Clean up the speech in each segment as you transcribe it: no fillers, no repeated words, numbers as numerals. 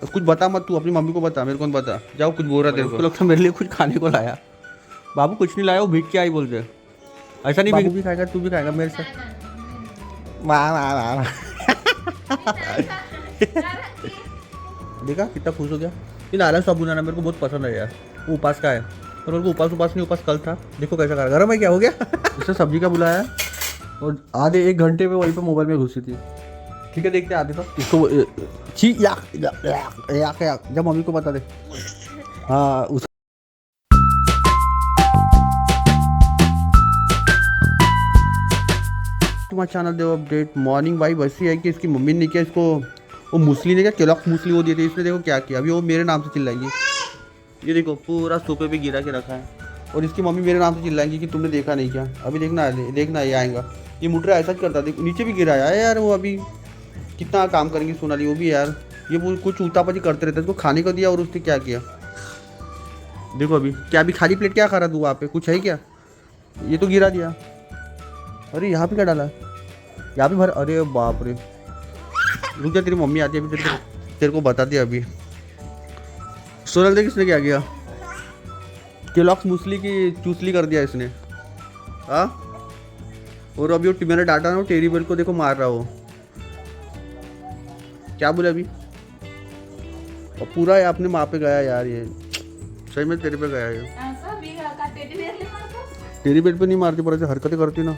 कुछ बता मत, तू अपनी मम्मी को बता, मेरे को नहीं बता। जाओ, कुछ बोल रहा तेरे को लगता मेरे लिए कुछ खाने को लाया। बाबू कुछ नहीं लाया, वो भीख के आई बोलते। ऐसा नहीं, बाबू भी खाएगा, तू भी खाएगा मेरे से। वाह वाह वाह। देखा कितना खुश हो गया। ये नारायण साबुदाना मेरे को बहुत पसंद है यार, वो उपास का है, और मेरे को उपास नहीं, उपास कल था। देखो कैसा कर गरम है, क्या हो गया। इससे सब्जी का बुलाया और आधे 1 घंटे में वहीं पे मोबाइल में घुसी थी। ठीक है, देखते आते तो इसको छी याक जब मम्मी को बता दे। हाँ उस तुम्हारा चैनल दे अपडेट। मॉर्निंग भाई वैसी है कि इसकी मम्मी ने क्या इसको वो मूसली ने क्या केलॉग्स मूसली वो दी थी, इसने देखो क्या किया। अभी वो मेरे नाम से चिल्लाएंगी। ये देखो पूरा सोफे पे गिरा के रखा है, और इसकी मम्मी मेरे नाम से चिल्लाएंगी कि तुमने देखा नहीं क्या। अभी देखना ये आएगा। ये मुटरा ऐसा करता था, नीचे भी गिराया है यार वो। अभी कितना काम करेंगी सोनाली वो भी यार। ये वो कुछ उतापची करते रहते, इसको खाने को दिया और उसने क्या किया देखो। अभी क्या, अभी खाली प्लेट क्या खा रहा तू वहाँ पे, कुछ है क्या? ये तो गिरा दिया। अरे यहाँ पे क्या डाला, यहाँ पे भर। अरे बाप रे, रुक जा, तेरी मम्मी आती है अभी, तेरे को बताती है अभी। सोनल देख इसने क्या किया, केलॉग्स मूसली की चूसली कर दिया इसने। हाँ, और अभी वो मैंने डांटा ना, वो टेरी बेल को देखो मार रहा हो। क्या बोले अभी, और पूरा ये अपने माँ पे गया यार। ये सही में तेरे पे गया है। टेरी बेल पे नहीं मारती, पर ऐसे हरकतें करती ना।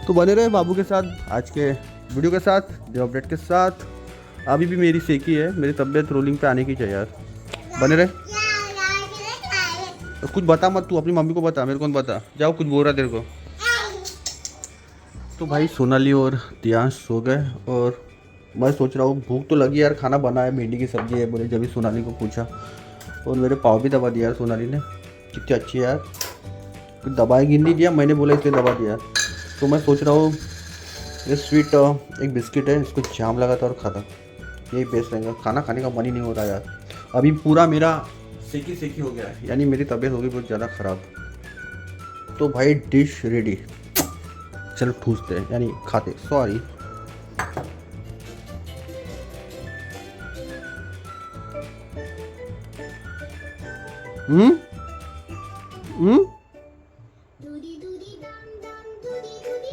तो बने रहे बाबू के साथ आज के वीडियो के साथ, जो अपडेट के साथ। अभी भी मेरी सेकी है, मेरी तबीयत रोलिंग पे आने की चाहिए यार। बने रहे। कुछ बता मत, तू अपनी मम्मी को बता, मेरे को नहीं बता। जाओ, कुछ बोल रहा तेरे को। तो भाई सोनाली और दियांश सो गए, और मैं सोच रहा हूँ भूख तो लगी यार, खाना बना है, भिंडी की सब्जी है बोले। जब भी सोनाली को पूछा, और मेरे पाव भी दबा दिया यार सोनाली ने। कितनी अच्छी है यार, कुछ दबाई गिन नहीं दिया, मैंने बोला इसलिए दबा दिया। तो मैं सोच रहा हूँ ये स्वीट एक बिस्किट है, इसको जाम लगाता और खाता, यही बेस्ट रहेगा। खाना खाने का मन ही नहीं हो रहा यार। अभी पूरा मेरा सेकी हो गया है, यानी मेरी तबीयत हो गई बहुत ज़्यादा ख़राब। तो भाई डिश रेडी, चलो ठूसते हैं, यानी खाते, सॉरी।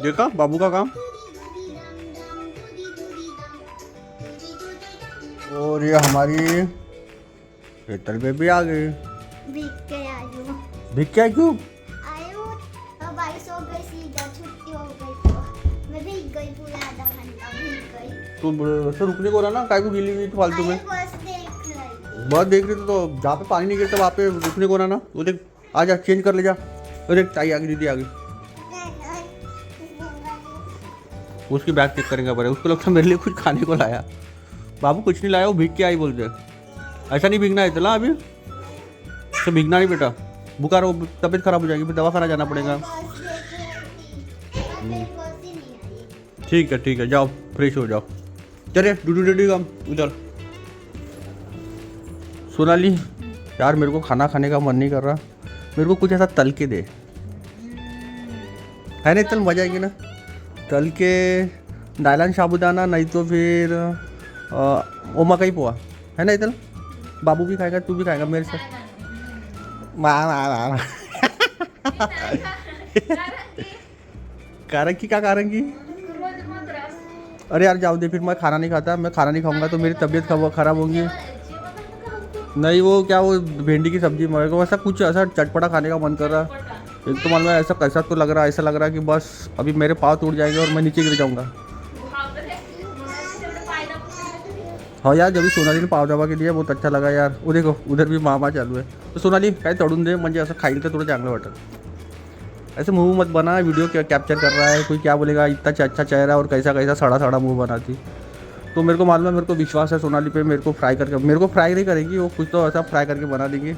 देखा बाबू का काम। और ये हमारी हेतल बेबी आ गई। भीख के आई क्यों? तो वैसे रुकने को रहा ना, काय को गिली हुई फालतू में। बहुत देख रही तो जहाँ पे पानी नहीं गिरता वहाँ पे रुकने को रहा ना। वो देख, आ जा, चेंज कर ले जा। तो देख ताई आ गई, दीदी आ गई। उसकी बैग चेक करेंगे पड़े, उसको लगता मेरे लिए कुछ खाने को लाया। बाबू कुछ नहीं लाया, वो भीख के आई बोलते। ऐसा नहीं भीगना है, चला अभी तो भीगना नहीं बेटा, बुखार हो, तबीयत खराब हो जाएगी, फिर दवाखाना जाना पड़ेगा। ठीक है, जाओ फ्रेश हो जाओ। चले डूडी कम उधर। सोनाली यार, मेरे को खाना खाने का मन नहीं कर रहा, मेरे को कुछ ऐसा तल के दे, है ना? तल मजा आएगी ना, तल के नायलन साबुदाना, नहीं तो फिर ओमा का ही पोहा, है ना? इतल बाबू भी खाएगा, तू भी खाएगा मेरे से। वाह कारंगी क्या कारंगी? अरे यार जाओ दे, फिर मैं खाना नहीं खाता, मैं खाना नहीं खाऊंगा तो मेरी तबीयत खराब होगी। नहीं वो क्या, वो भिंडी की सब्जी, मेरे को ऐसा कुछ ऐसा चटपटा खाने का मन कर रहा। एक तो मालूम है ऐसा कैसा तो लग रहा है, ऐसा लग रहा है कि बस अभी मेरे पाँव टूट जाएंगे और मैं नीचे गिर जाऊंगा। हाँ यार, जब भी सोनाली ने पाव दबा के दिया बहुत अच्छा लगा यार। वो देखो उधर भी मामा चालू है। तो सोनाली काय तळून दे, म्हणजे असं खाईल तर थोडं चांगलं वाटत। ऐसे मुंह मत बना, वीडियो क्या कैप्चर कर रहा है, कोई क्या बोलेगा इतना अच्छा चेहरा और कैसा सड़ा मुंह बनाती। तो मेरे को मालूम है, मेरे को विश्वास है सोनाली पे, मेरे को फ्राई नहीं करेगी वो, कुछ तो ऐसा फ्राई करके बना देंगी।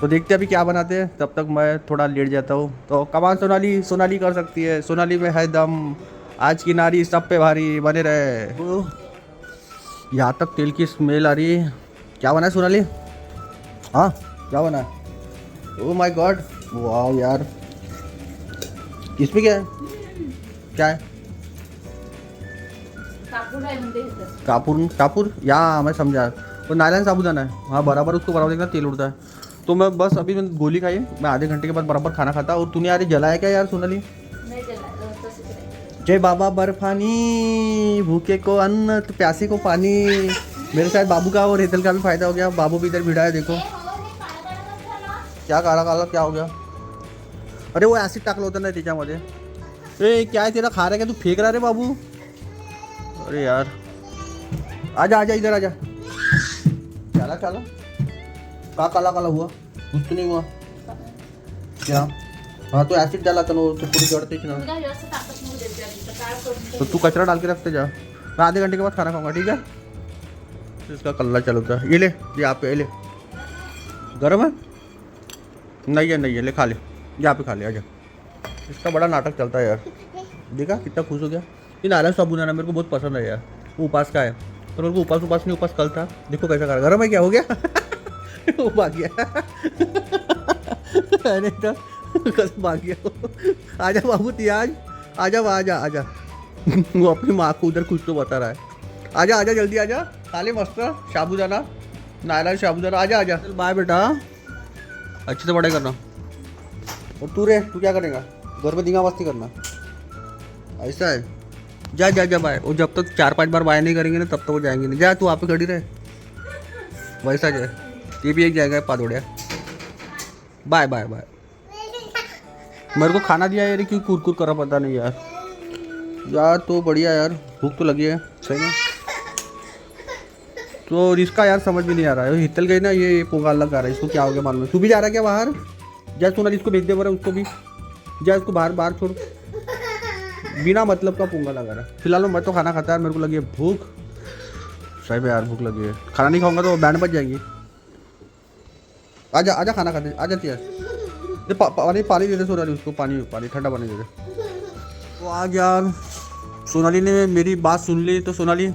तो देखते हैं अभी क्या बनाते हैं, तब तक मैं थोड़ा लेट जाता हूँ। तो कमान सोनाली कर सकती है, सोनाली में है दम, आज की नारी सब पे भारी। बने रहे। यहाँ तक तेल की स्मेल आ रही है। क्या बना है सोनाली? हाँ क्या बना है? ओह माय गॉड, वाह यार, इसमें क्या है? क्या है? कापूर या मैं समझा, वो नायलन साबुदाना है, हाँ बराबर उसको बराबर देखना तेल उड़ता है। तो मैं बस अभी मैंने गोली खाई, मैं आधे घंटे के बाद बराबर खाना खाता। और तूने यार ये जलाया क्या यार सोनाली? जय बाबा बर्फानी, भूखे को अन्न तो प्यासे को पानी। मेरे साथ बाबू का और हेतल का भी फायदा हो गया। बाबू भी इधर भिड़ा है, देखो क्या काला काला क्या हो गया। अरे वो ऍसिड टाकलं होतं ना त्याच्यामध्ये। ए क्या है तेरा, खा रहा है क्या तू, फेंक रहा रे बाबू? अरे यार आजा आजा इधर आजा। चला चला, का काला काला हुआ? कुछ तो नहीं हुआ क्या? हाँ तो एसिड डाला था ना, तो पूरी जड़ते ना। तो तू कचरा डाल के रखते जा, मैं आधे घंटे के बाद खाना खाऊंगा, ठीक है? इसका कल्ला चलता है। ये ले, यहाँ पे ले, गर्म है? नहीं है नहीं है, ले खा ले, यहाँ पे खा ले, आजा। इसका बड़ा नाटक चलता है यार, देखा कितना खुश हो गया। ये नायलन साबुदाना मेरे को बहुत पसंद है यार, वो उपास का है। तो मेरे को उपास नहीं, उपास कल था। देखो कैसा कर, गर्म है क्या, हो गया? वो भाग गया। अरे तो कसम भाग गया। आजा बाबू तियाज, आजा आजा आजा। वो अपनी माँ को उधर कुछ तो बता रहा है। आजा आजा जल्दी आजा, खा ले मस्त साबुदाना, नायलन साबुदाना। आजा आजा, चल बाय बेटा, अच्छे से पढ़ाई करना। और तू रे, तू क्या करेगा? घर में दींगा मस्ती करना, ऐसा है? जा जा जा बाय। और जब तक 4-5 बार बाय नहीं करेंगे ना तब तक वो जाएंगे नहीं। जा तू वहाँ पे खड़ी रहे, वैसा जाए। ये भी एक जाएगा पादोड़िया। Bye bye bye. मेरे को खाना दिया यार, क्यों कुरकुर करा पता नहीं यार। यार तो बढ़िया यार, भूख तो लगी है सही में। तो इसका यार समझ में नहीं आ रहा है, हितल गई ना, ये पोंगा लगा रहा है, इसको क्या हो गया मालूम है। तू भी जा रहा है क्या बाहर? जा सोना, इसको भेज दे बरा, उसको भी जा, इसको बाहर बाहर छोड़। बिना मतलब का पोंगा लगा रहा है। फिलहाल मैं तो खाना खाता है, मेरे को लगी है भूख सही में यार, भूख लगी है। खाना नहीं खाऊंगा तो बैंड बज जाएगी। आजा आजा खाना खाते, आ जाती है। पानी पानी दे दे सोनाली, उसको पानी पानी ठंडा पानी दे दे। तो आज यार सोनाली ने मेरी बात सुन ली, तो सोनाली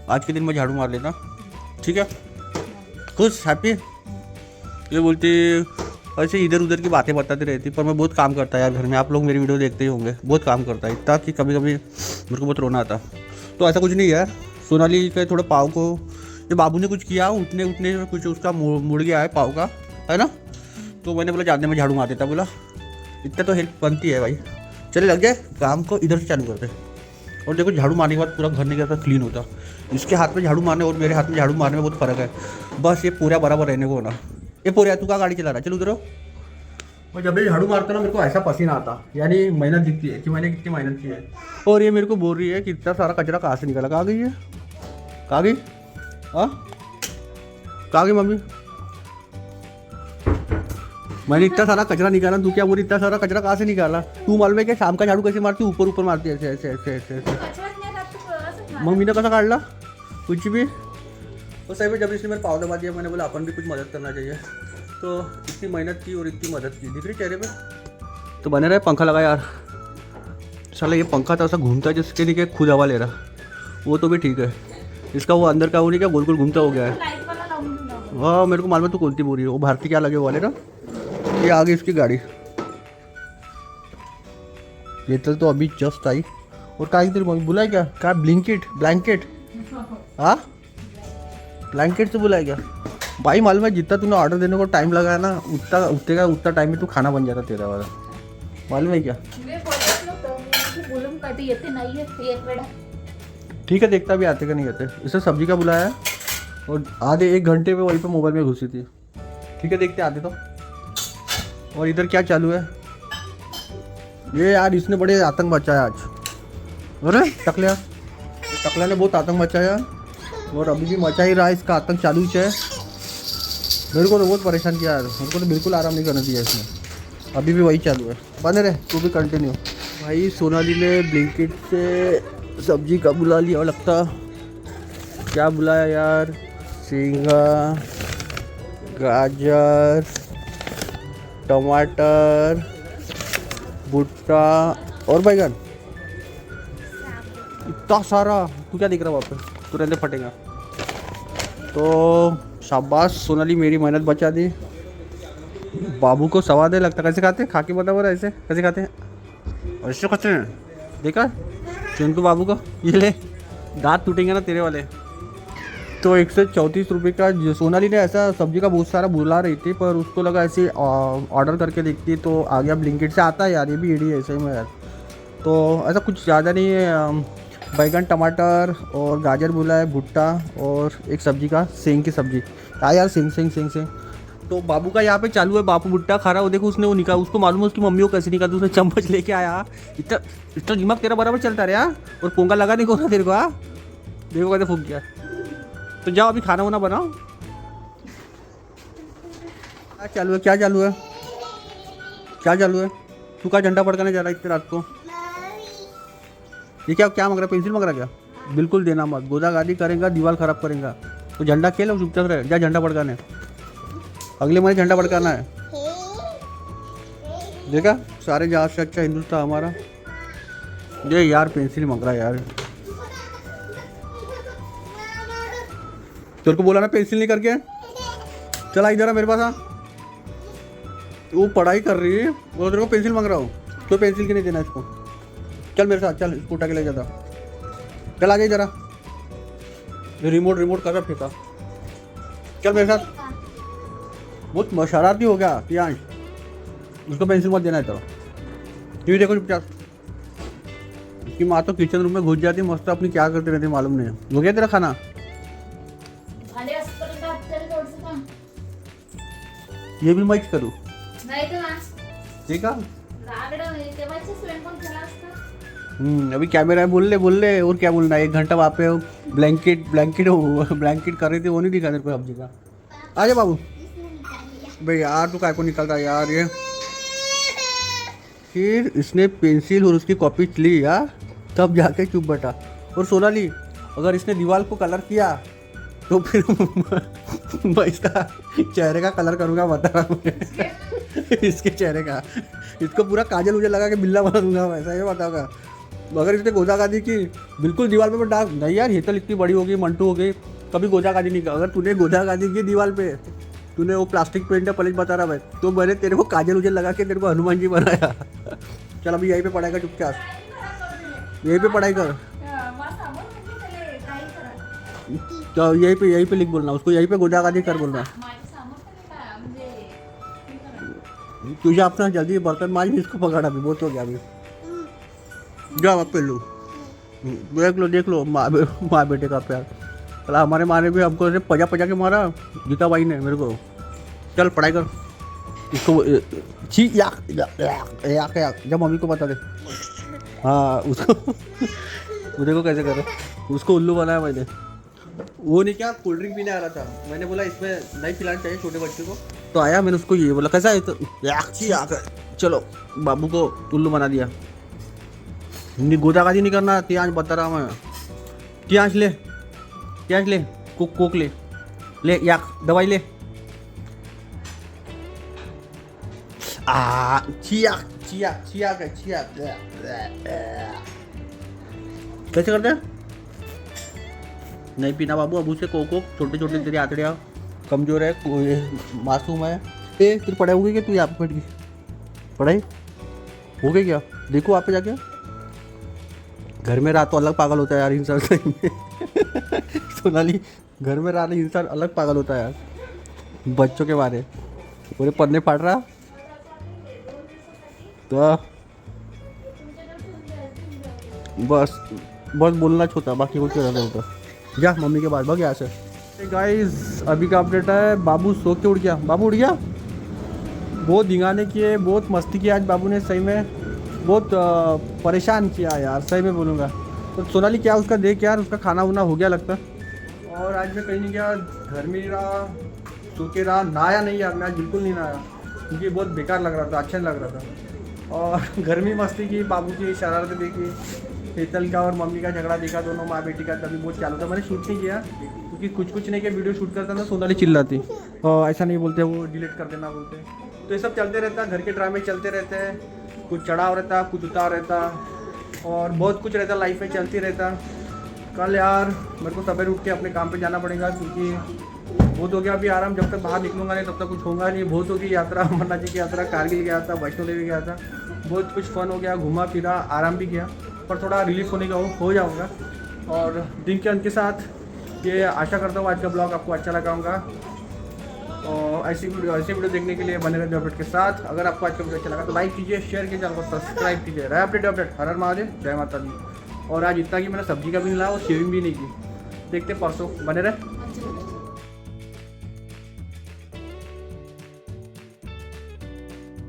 आज के दिन मैं झाड़ू मार लेना, ठीक है? खुश, हैप्पी? ये बोलती ऐसे इधर उधर की बातें बताती रहती, पर मैं बहुत काम करता है यार घर में। आप लोग मेरी वीडियो देखते ही होंगे, बहुत काम करता है इतना कि कभी कभी मेरे को बहुत रोना आता। तो ऐसा कुछ नहीं यार, सोनाली के थोड़ा पाँव को ये बाबू ने कुछ किया, उठने में कुछ उसका मुड़ गया है पाँव का, है ना? तो मैंने बोला जानने में झाड़ू मार देता, बोला इतना तो हेल्प बनती है भाई। चले लग जाए काम को, इधर से चालू करते। और देखो झाड़ू मारने के बाद पूरा घर नहीं करता, क्लीन होता। इसके हाथ में झाड़ू मारने और मेरे हाथ में झाड़ू मारने में बहुत फ़र्क है। बस ये पूरा बराबर रहने को होना। ये पूरा तू का गाड़ी चला रहा है, चल उधर। और जब भी झाड़ू मारता ना मेरे को ऐसा पसीना आता, यानी मेहनत दिखती है कि मैंने कितनी मेहनत की है। और ये मेरे को बोल रही है कि इतना सारा कचरा कहाँ से निकला, कहाँ गई है, कहाँ गई? हाँ कहाँ गई मम्मी? मैंने इतना सारा कचरा निकाला, तू क्या बोली इतना सारा कचरा कहाँ से निकाला? तू मालूम है क्या शाम का झाड़ू कैसे मारती? ऊपर ऊपर मारती है, ऐसे ऐसे ऐसे ऐसे ऐसे। मम्मी ने कैसा काटला कुछ भी? तो सही में जब इसने मेरे पाँव दबा दिया, मैंने बोला अपन भी कुछ मदद करना चाहिए। तो इतनी मेहनत की और इतनी मदद की, दिख रही चेहरे पे। तो बने रहे पंखा लगा यार, साला ये पंखा तो ऐसा घूमता है जिसके लिए खुद हवा ले रहा, वो तो भी ठीक है। इसका वो अंदर का वो नहीं क्या गोल गोल घूमता हो गया है। हाँ मेरे को मालूम है तू कौन सी बोल रही है, वो भारती क्या लगे वाले ना। ये आ गई इसकी गाड़ी, ये तो अभी जस्ट आई। और कहा तेरी मम्मी बुलाए क्या? कहा ब्लिंकिट ब्लैंकेट, हाँ ब्लैंकेट से बुलाए क्या? भाई मालूम है जितना तूने ऑर्डर देने को टाइम लगाया ना, उतना टाइम में तू खाना बन जाता तेरा वाला, मालूम है क्या? ठीक है देखता भी आते का नहीं आते। इसे सब्जी का बुलाया है और आधे 1 घंटे में वहीं पे मोबाइल में घुसी थी। ठीक है देखते आते तो। और इधर क्या चालू है ये यार, इसने बड़े आतंक मचाया आज। अरे टकला ने बहुत आतंक मचाया और अभी भी मचा ही रहा है, इसका आतंक चालू ही है। मेरे को तो बहुत परेशान किया यार, मेरे को तो बिल्कुल आराम नहीं करने दिया इसने, अभी भी वही चालू है। बने रहे तू भी कंटिन्यू। भाई सोनाली ने ब्लिंकिट से सब्जी का बुला लिया, और लगता क्या बुलाया यार, झींगा, गाजर, टमाटर, भुट्टा और बैगन, इतना सारा। तू क्या दिख रहा है वहाँ पे, तुरंत फटेगा। तो शाबाश सोनाली, मेरी मेहनत बचा दी। बाबू को स्वाद है लगता, कैसे खाते हैं? खा के बता बोला ऐसे कैसे खाते हैं? ऐसे खाते हैं, देखा चिंटू बाबू को? ये ले दांत टूटेंगे ना तेरे वाले। तो 134 रुपये का सोनाली ने ऐसा सब्जी का बहुत सारा बुला रही थी, पर उसको लगा ऐसे ऑर्डर करके देखती तो आ गया। ब्लिंकिट से आता है यार, ये भी एडी है ऐसे में यार। तो ऐसा कुछ ज़्यादा नहीं है, बैगन टमाटर और गाजर बोला है, भुट्टा और एक सब्जी का सेंग की सब्जी। यार सेंग सेंग सेंग सेंग। तो बाबू का यहाँ पे चालू है, बाबू भुट्टा खा रहा है। वो देखो उसने वो निकाला, उसको मालूम है उसकी मम्मी को कैसे निकालती, उसने चम्मच लेके आया। इतना इतना दिमाग तेरा बराबर चलता रहा। और पोंगा लगा नहीं कोना तेरे को। हाँ देखो कैसे फूक गया। तो जाओ अभी खाना वाना बनाओ। क्या चालू है, क्या चालू है, क्या चालू है? तू का झंडा फड़काने जा रहा है इतनी रात को? ये क्या क्या मांग रहा है, पेंसिल मांग रहा है क्या? बिल्कुल देना मत, गोदागादी करेगा दीवार खराब करेगा। तो झंडा खेल और चुपचाप रहे, जा झंडा फड़काने। अगले महीने झंडा फड़काना है। देखा, सारे जहाज से अच्छा हिंदुस्तान हमारा। ये यार पेंसिल मांग रहा है यार। तेरे को बोला ना पेंसिल नहीं करके, चला इधर मेरे पास आ। वो पढ़ाई कर रही है और तेरे को पेंसिल मांग रहा हूँ, तो पेंसिल क्यों नहीं देना इसको? चल मेरे साथ, चल इसको उठा के ले जाता। चल आ जाए जरा, रिमोट कर रहा फेंका। चल मेरे साथ। बहुत शरारती हो गया प्रियांश, उसको पेंसिल मत देना है। तो टीवी देखो चुपचाप। उसकी माँ तो किचन रूम में घुस जाती मस्त, अपनी क्या करते रहती मालूम नहीं। हो गया तेरा खाना? ये भी मैं करूँ? ठीक है। अभी कैमरा है, बोल ले और क्या बोलना है। 1 घंटा वहाँ पे ब्लैंकेट कर रही थी, वो नहीं दिखा तेरे को सब्जी का। आ जा बाबू। भाई यार तू काय को निकल रहा है यार। ये फिर इसने पेंसिल और उसकी कॉपी ली यार, तब जाके चुप बैठा। और सोनाली, अगर इसने दीवार को कलर किया तो फिर मैं इसका चेहरे का कलर करूँगा, बता रहा हूँ। इसके चेहरे का, इसको पूरा काजल उजल लगा के बिल्ला बना दूंगा वैसा, ये बताऊँगा। अगर इसने गोदागादी की बिल्कुल दीवार पे डाक नहीं यार, ये तो इतनी बड़ी हो गई, मंटू हो गई, कभी गोदागादी नहीं कर। अगर तूने गोदागादी की दीवार पे, तूने वो प्लास्टिक पेंट है पलिश बता रहा भाई, तो मैंने तेरे को काजल उजल लगा के तेरे को हनुमान जी बनाया। चल अभी यहीं पे पढ़ाई कर चुपचाप, यहीं पे पढ़ाई कर। तो यहीं पे लिख बोलना उसको, यहीं पे गोदागादी कर बोलना। तुझे अपना जल्दी बर्तन मांज, इसको पकड़, अभी बहुत हो गया अभी। जाओ आप लू, देख लो माँ बेटे का प्यार। चला हमारे माँ ने भी हमको ऐसे पजा के मारा, गीता बाई ने मेरे को। चल पढ़ाई कर इसको। जब मम्मी को बता दे। हाँ उसको वो देखो कैसे करे, उसको उल्लू बनाया मैंने। वो नहीं क्या, कोल्ड ड्रिंक पीने आ रहा था, मैंने बोला इसमें नहीं पिलाना चाहिए छोटे बच्चे को, तो आया, मैंने उसको ये बोला कैसा है, तो चलो बाबू को उल्लू बना दिया। गोदागादी नहीं करना, तियांश बता रहा मैं। तियांश ले कोक ले या दवाई ले। चिया कैसे करते हैं? नहीं पीना बाबू, अब उसे कोको, छोटे तेरी आंतड़ियाँ कमजोर है, मासूम है। तेरी पढ़ाई हो गई क्या? तू यहाँ पे बैठ गई, पढ़ाई हो गई क्या? देखो आप पे जाके, घर में रहा तो अलग पागल होता है यार इंसान। सही में सोनाली, घर में रहने इंसान अलग पागल होता है यार। बच्चों के बारे पूरे पन्ने फाड़ रहा, तो बस बोलना छोटा, बाकी कुछ रहता होता। जा मम्मी के बाद भाग यहाँ से। गाइस अभी का अपडेट है, बाबू सो के उठ गया। बाबू उठ गया, बहुत धिंगाने किए, बहुत मस्ती किया आज बाबू ने, सही में बहुत परेशान किया यार, सही में बोलूँगा। तो सोनाली क्या उसका देख यार, उसका खाना वाना हो गया लगता। और आज मैं कहीं नहीं गया, घर में ही रहा, सो के रहा, नहाया नहीं यार, मैं आज बिल्कुल नहीं नहाया क्योंकि बहुत बेकार लग रहा था, अच्छा नहीं लग रहा था। और घर में मस्ती की, बाबू की शरारतें देखी, शीतल का और मम्मी का झगड़ा देखा, दोनों माँ बेटी का, तभी बहुत चालू था। मैंने शूट नहीं किया क्योंकि कुछ नहीं किया, वीडियो शूट करता था, सोनाली चिल्लाती और ऐसा नहीं बोलते, वो डिलीट कर देना बोलते। तो ये सब चलते रहता, घर के ड्रामे चलते रहते हैं, कुछ चढ़ाव रहता, कुछ उतार रहता, और बहुत कुछ रहता, लाइफ में चलती रहता। कल यार मेरे को सवेरे उठ के अपने काम पे जाना पड़ेगा क्योंकि बहुत हो गया अभी आराम, जब तक बाहर निकलूंगा नहीं तब तक कुछ होगा नहीं। बहुत होगी यात्रा, अमरनाथ जी की यात्रा, कारगिल गया था, वैष्णो देवी गया था, बहुत कुछ फन हो गया, घूमा फिरा, आराम भी किया, पर थोड़ा रिलीफ होने का हो जाऊँगा। और दिन के अंत के साथ ये आशा करता हूँ आज का ब्लॉग आपको अच्छा लगा होगा। और ऐसी वीडियो देखने के लिए बने रहे अपडेट के साथ। अगर आपको आज का वीडियो अच्छा लगा तो लाइक कीजिए, शेयर कीजिए, चैनल को सब्सक्राइब कीजिए। रहा अपडेट हर हर महादेव, जय माता दी। और आज इतना कि मैंने सब्जी का भी नहीं लाया और शेविंग भी नहीं की। देखते परसों, बने रहे।